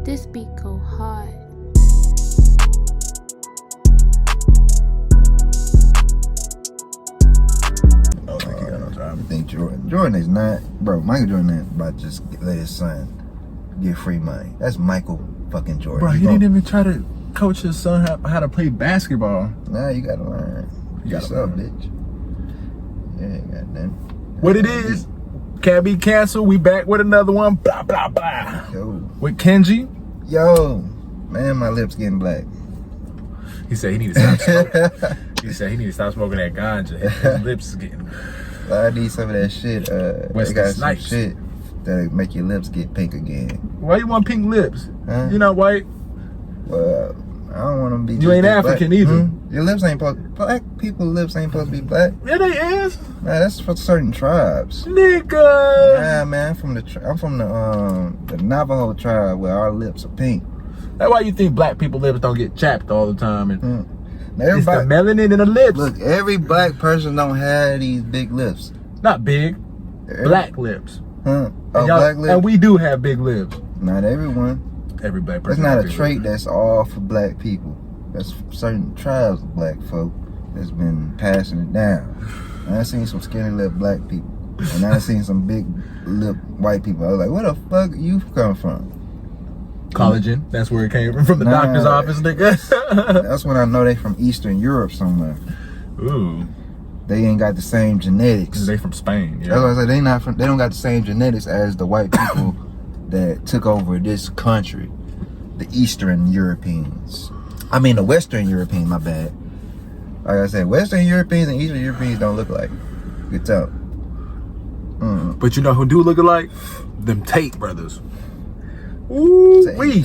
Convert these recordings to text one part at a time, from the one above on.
This beat go hard. I don't think he got no job. I think Jordan is not, bro. Michael Jordan ain't about to just let his son get free money. That's Michael fucking Jordan. Bro, he didn't even try to coach his son how to play basketball. Nah, you gotta learn. You gotta yourself, learn. bitch. Yeah, goddamn. What it is, can't be canceled. We back with another one. Blah, blah, blah. Yo, With Kenji. man, my lips getting black. He said he need to stop smoking. He said he need to stop smoking that ganja. His lips is getting... I need some of that shit. They got some Snipes. shit that make your lips get pink again. Why you want pink lips? Huh? You not white? Well, I don't want them to be. You ain't African either. Your lips ain't supposed. Black people's lips ain't supposed to be black. Yeah, they is. Man, that's for certain tribes. Nigga. Nah, man, I'm from the Navajo tribe where our lips are pink. That's why you think black people lips don't get chapped all the time. And Now, it's the melanin in the lips. Look, every black person don't have these big lips. Not big. Black lips. Oh, And black lips. And we do have big lips. Not everyone. Every black That's person. not has a big trait lips. that's all for black people. That's certain tribes of black folk that's been passing it down. And I seen some skinny lip black people. And I seen some big lip white people. I was like, where the fuck you come from? Collagen. That's where it came from the doctor's office, nigga. That's when I know they from Eastern Europe somewhere. Ooh. They ain't got the same genetics. They from Spain. That's why I said they don't got the same genetics as the white people that took over this country. The Eastern Europeans. I mean the Western Europeans, my bad. Like I said, Western Europeans and Eastern Europeans don't look alike. Good talk. But you know who do look alike? Them Tate brothers. Ooh, wee.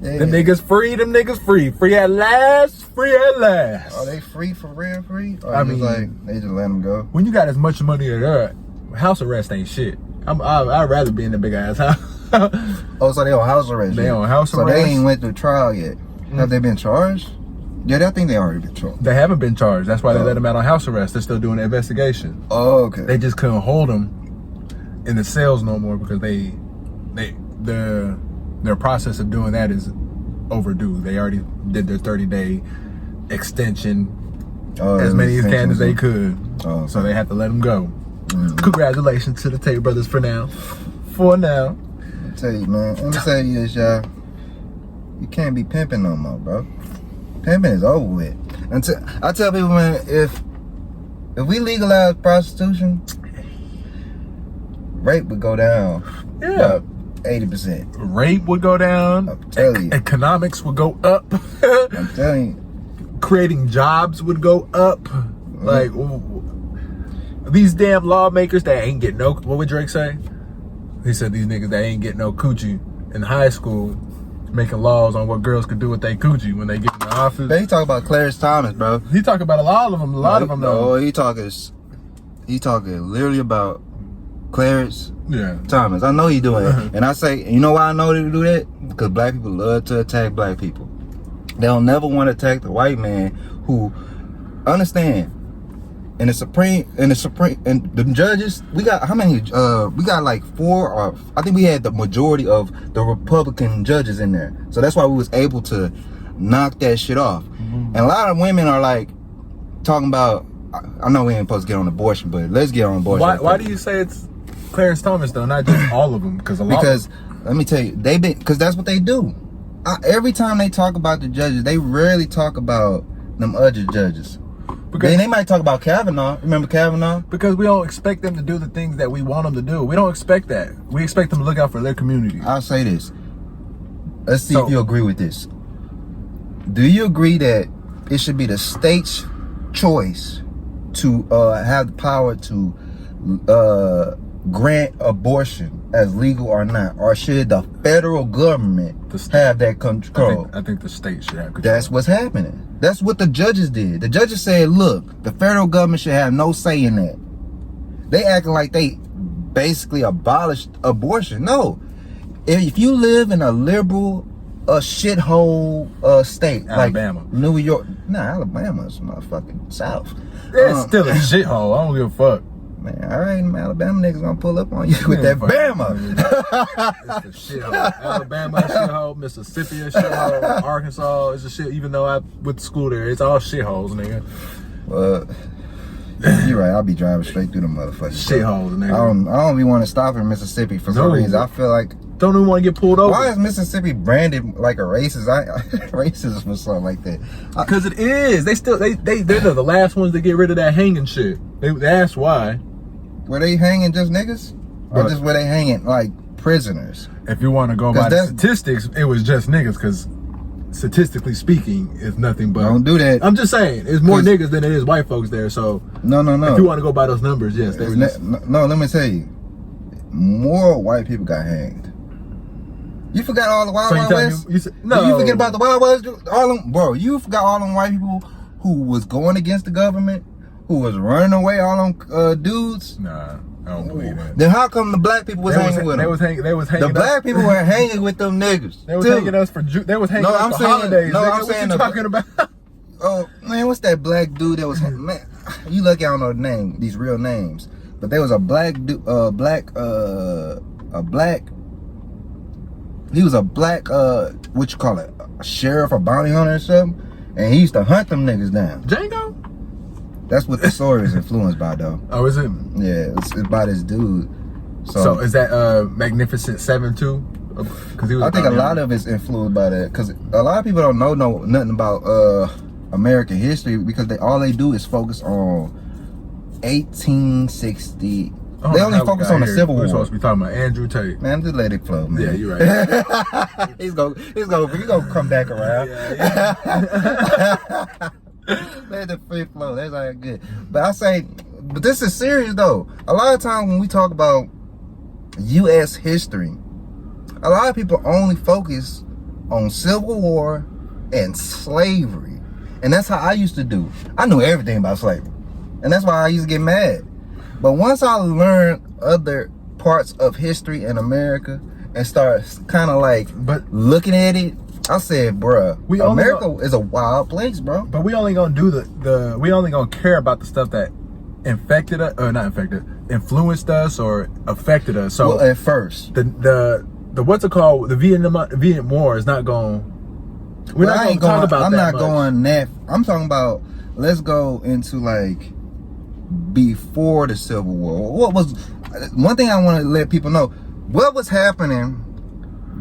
Yeah. Them niggas free, Free at last, free at last. Are they free for real free? Or I just mean, like they just let them go? When you got as much money as that, house arrest ain't shit. I'd rather be in the big ass house. Oh, so they on house arrest? They yet? on house So arrest. they ain't went through trial yet. Have they been charged? Yeah, I think they already been charged. They haven't been charged. That's why they let them out on house arrest. They're still doing the investigation. Oh, okay. They just couldn't hold them in the cells no more because their process of doing that is overdue. They already did their 30-day extension, as many as can as they could. Oh, so they had to let them go. Congratulations to the Tate brothers for now. For now. I'll tell you, man. Let me tell you this, y'all. You can't be pimping no more, bro. Pimping is over with. I tell people, man, if we legalize prostitution, rape would go down. Yeah. About 80%. Rape would go down. I'm telling you. Economics would go up. I'm telling you. Creating jobs would go up. Like, these damn lawmakers that ain't get no, what would Drake say? He said these niggas that ain't get no coochie in high school making laws on what girls could do with their coochie when they get in the office. He talk about Clarence Thomas, bro. He talking about a lot of them though. No, he talking literally about Clarence Thomas. I know he doing it. And I say, you know why I know they do that? Because black people love to attack black people. They'll never want to attack the white man who understand. And the judges, we got how many? We got like 4, or I think we had the majority of the Republican judges in there. So that's why we was able to knock that shit off. And a lot of women are like talking about. I know we ain't supposed to get on abortion, but let's get on abortion. Why do you say it's Clarence Thomas though, not just all of them? Because let me tell you, because that's what they do. Every time they talk about the judges, they rarely talk about them other judges. Because they might talk about Kavanaugh. Remember Kavanaugh? Because we don't expect them to do the things that we want them to do. We don't expect that. We expect them to look out for their community. I'll say this. Let's see if you agree with this. Do you agree that it should be the state's choice to have the power to grant abortion as legal or not? Or should the federal government have that control? I think the state should have control. That's what's happening. That's what the judges did. The judges said, look, the federal government should have no say in that. They acting like they basically abolished abortion. No. If you live in a liberal, shithole state, Alabama, like New York. Nah, Alabama's motherfucking South. It's still a shithole. I don't give a fuck. Man, all right, Alabama niggas gonna pull up on you with that Bama. It's the shithole. Alabama a shithole, Mississippi a shithole, Arkansas is a shit. Even though I went to school there, it's all shitholes, nigga. Well, you're right. I'll be driving straight through the motherfucking shitholes, nigga. I don't be want to stop in Mississippi for some reason. I feel like don't even want to get pulled over. Why is Mississippi branded like a racist? Racism or something like that? Because it is. They're the last ones to get rid of that hanging shit. That's why. Were they hanging just niggas, or just were they hanging like prisoners? If you want to go by the statistics, it was just niggas. Because statistically speaking, it's nothing but. Don't do that. I'm just saying, it's more niggas than it is white folks there. So no. If you want to go by those numbers, yes, they were just. No, let me tell you, more white people got hanged. You forgot all the Wild West? No. You forget about the Wild West? Bro, you forgot all them white people who was going against the government, who was running away, all them dudes? Nah, I don't believe that. Then how come the black people was hanging with them? They was hanging the black people were hanging with them niggas. They was hanging us for holidays. No, I'm saying what you talking about? Oh, man, what's that black dude that was man, you lucky I don't know the name, these real names. But there was a black dude, he was a black, what you call it, a sheriff or bounty hunter or something, and he used to hunt them niggas down. Django? That's what the story is influenced by, though. Oh, is it? Yeah, it's by this dude. So is that Magnificent Seven too? Because I think a lot of it's influenced by that. Because a lot of people don't know nothing about American history because all they do is focus on 1860. They only focus on the Civil War. We're supposed to be talking about Andrew Tate. Man, just let it flow, man. Yeah, you're right. he's gonna come back around. Yeah. Let the free flow. That's all good. But but this is serious though. A lot of times when we talk about U.S. history, a lot of people only focus on Civil War and slavery, and that's how I used to do. I knew everything about slavery, and that's why I used to get mad. But once I learned other parts of history in America and start kind of like looking at it, I said, bruh, America is a wild place, bro. But we only gonna do we only gonna care about the stuff that infected us, or not infected, influenced us or affected us. So well, at first, the what's it called? The Vietnam War is not going. We're not going to talk about that. I'm not going that. I'm talking about. Let's go into like before the Civil War. What was one thing I want to let people know? What was happening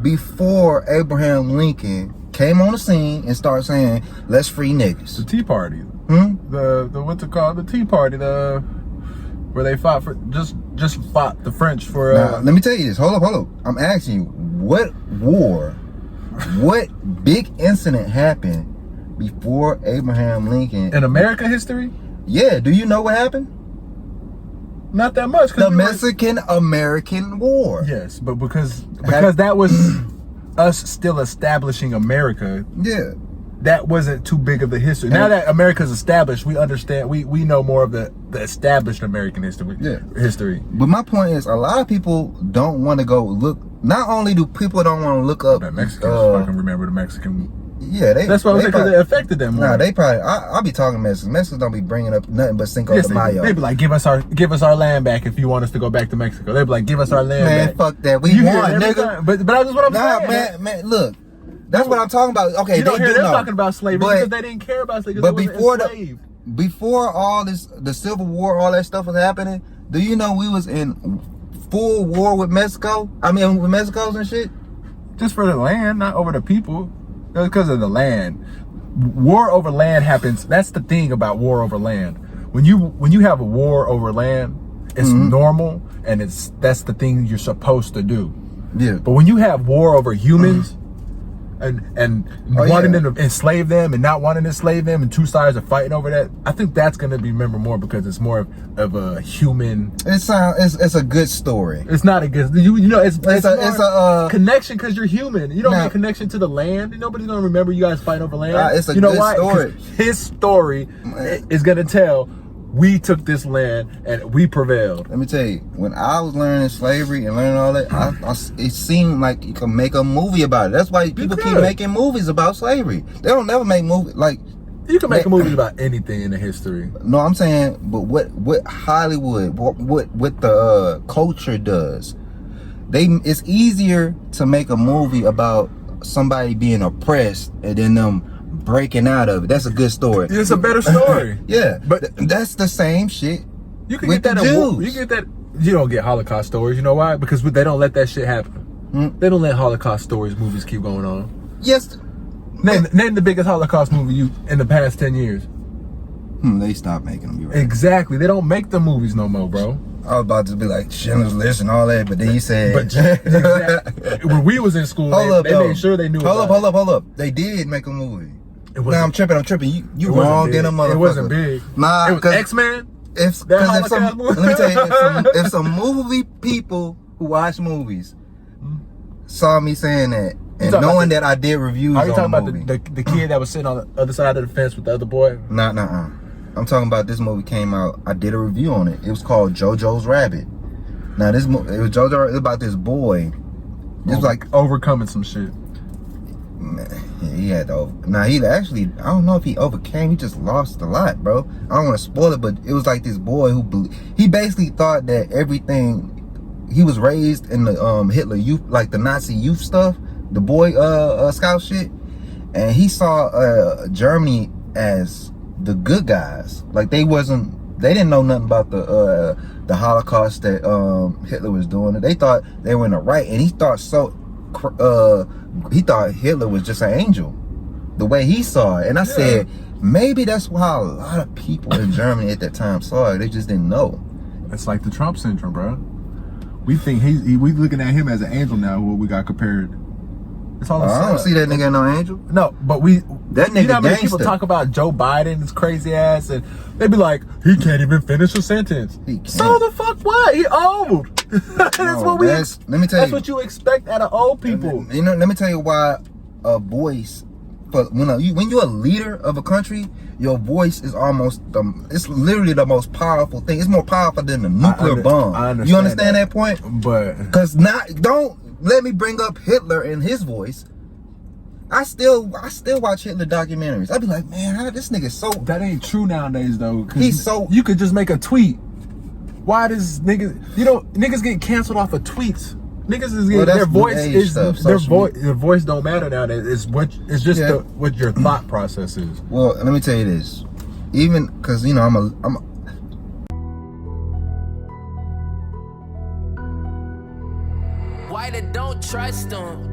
before Abraham Lincoln came on the scene and started saying, "Let's free niggas"? The Tea Party. The what's it called? The Tea Party. Where they fought for just fought the French for. Now, let me tell you this. Hold up. I'm asking you, what war, what big incident happened before Abraham Lincoln in American history? Yeah. Do you know what happened? Not that much. The Mexican-American War. Yes, but because that was us still establishing America. Yeah. That wasn't too big of a history. Now that America's established, we understand. We know more of the established American history. Yeah. History. But my point is, a lot of people don't want to go look. Not only do people don't want to look up. That Mexicans fucking remember the Mexican. Yeah, that's what I'm saying, because it affected them more. Nah, they probably. I'll be talking Mexicans. Mexicans don't be bringing up nothing but Cinco de Mayo. They be like, give us our land back if you want us to go back to Mexico. They be like, give us our land back. Man, fuck that. We won, nigga. But that's what I'm saying. Nah, man, look. That's what I'm talking about. Okay, you don't hear them talking about slavery because they didn't care about slavery. But before all this, the Civil War, all that stuff was happening. Do you know we was in full war with Mexico? I mean, with Mexico's and shit. Just for the land, not over the people. It was because of the land. War over land happens. That's the thing about war over land. When you have a war over land, it's normal, and that's the thing you're supposed to do. Yeah. But when you have war over humans. And wanting them to enslave them and not wanting to enslave them, and two sides are fighting over that. I think that's going to be remembered more because it's more of a human. It's a good story. It's not a good. It's a connection because you're human. You don't have a connection to the land. Nobody's going to remember you guys fighting over land. It's a good story. His story is going to tell. We took this land and we prevailed. Let me tell you, when I was learning slavery and learning all that, it seemed like you could make a movie about it. That's why people keep making movies about slavery. They don't never make movies like You can make a movie about anything in the history. No, I'm saying, but what Hollywood, what the culture does, it's easier to make a movie about somebody being oppressed and then them breaking out of it. That's a good story. It's a better story. Yeah, but that's the same shit. You can get that. You get that. You don't get Holocaust stories. You know why? Because they don't let that shit happen. They don't let Holocaust stories movies keep going on. Yes. Name the biggest Holocaust movie in the past 10 years. They stopped making them. Right. Exactly. They don't make the movies no more, bro. I was about to be like Schindler's List and all that, but then you said. But exactly. When we was in school, they made sure they knew. Hold up. They did make a movie. Nah, I'm tripping. You wrong in a motherfucker. It wasn't big. Nah, it was X-Men. Let me tell you, if some movie people who watch movies saw me saying that and knowing that I did reviews on the movie. Are you talking about the kid that was sitting on the other side of the fence with the other boy? Nah. I'm talking about this movie came out. I did a review on it. It was called JoJo's Rabbit. Now it was JoJo. It was about this boy. It was like overcoming some shit. Man, he had to he actually, I don't know if he overcame. He just lost a lot, bro. I don't want to spoil it, but it was like this boy he basically thought that everything. He was raised in the Hitler youth, like the Nazi youth stuff, the boy scout shit, and he saw Germany as the good guys. Like they didn't know nothing about the Holocaust that Hitler was doing. They thought they were in the right, and he thought Hitler was just an angel, the way he saw it. And I said, maybe that's why a lot of people in Germany at that time saw it. They just didn't know. It's like the Trump syndrome, bro. We think we looking at him as an angel now. What we got compared. It's all I don't see that nigga no angel. No, but that nigga. You know how many people talk about Joe Biden, his crazy ass, and they be like, he can't even finish a sentence. So the fuck what? He old. That's what let me tell you. That's what you expect out of old people. You know, let me tell you why a voice. But when you're a leader of a country, your voice is it's literally the most powerful thing. It's more powerful than the nuclear bomb. You understand that point? But because don't let me bring up Hitler and his voice. I still watch Hitler documentaries. I'd be like, man, how this nigga so. That ain't true nowadays though. He's so. You could just make a tweet. Why does niggas get canceled off of tweets? Niggas is getting their voice don't matter nowadays. It's just what your thought process is. Well, let me tell you this. Even because I'm Why they don't trust them?